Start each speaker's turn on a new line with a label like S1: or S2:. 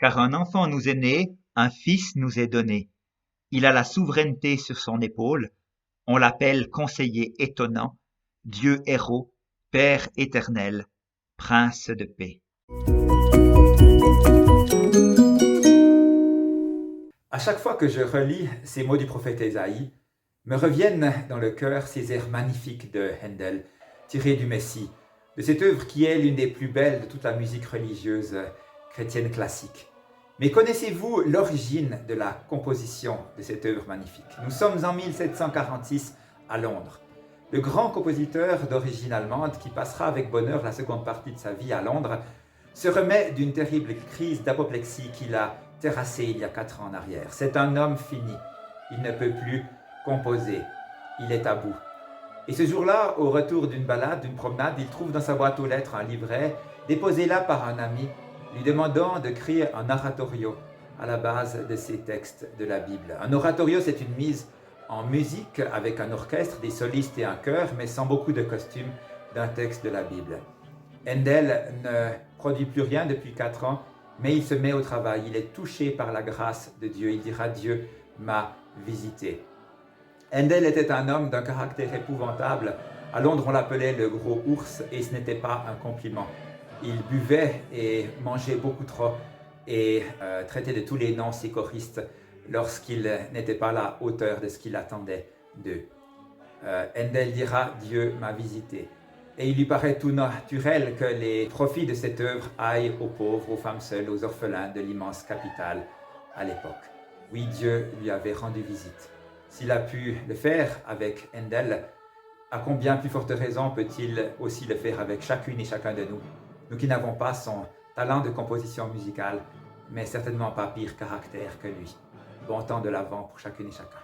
S1: Car un enfant nous est né, un fils nous est donné. Il a la souveraineté sur son épaule. On l'appelle conseiller étonnant, Dieu héros, Père éternel, Prince de paix.
S2: À chaque fois que je relis ces mots du prophète Ésaïe, me reviennent dans le cœur ces airs magnifiques de Handel, tirés du Messie, de cette œuvre qui est l'une des plus belles de toute la musique religieuse chrétienne classique. Mais connaissez-vous l'origine de la composition de cette œuvre magnifique? Nous sommes en 1746 à Londres. Le grand compositeur d'origine allemande, qui passera avec bonheur la seconde partie de sa vie à Londres, se remet d'une terrible crise d'apoplexie qu'il a terrassée il y a 4 ans en arrière. C'est un homme fini. Il ne peut plus composer. Il est à bout. Et ce jour-là, au retour d'une balade, d'une promenade, il trouve dans sa boîte aux lettres un livret déposé là par un ami, lui demandant de créer un oratorio à la base de ses textes de la Bible. Un oratorio, c'est une mise en musique avec un orchestre, des solistes et un chœur, mais sans beaucoup de costumes d'un texte de la Bible. Handel ne produit plus rien depuis 4 ans, mais il se met au travail. Il est touché par la grâce de Dieu. Il dira: Dieu m'a visité. Handel était un homme d'un caractère épouvantable. À Londres, on l'appelait le gros ours, et ce n'était pas un compliment. Il buvait et mangeait beaucoup trop et traitait de tous les noms ses choristes lorsqu'il n'était pas à la hauteur de ce qu'il attendait d'eux. Handel dira: Dieu m'a visité. Et il lui paraît tout naturel que les profits de cette œuvre aillent aux pauvres, aux femmes seules, aux orphelins de l'immense capitale à l'époque. Oui, Dieu lui avait rendu visite. S'il a pu le faire avec Handel, à combien plus forte raison peut-il aussi le faire avec chacune et chacun de nous, nous qui n'avons pas son talent de composition musicale, mais certainement pas pire caractère que lui. Bon temps de l'Avent pour chacune et chacun.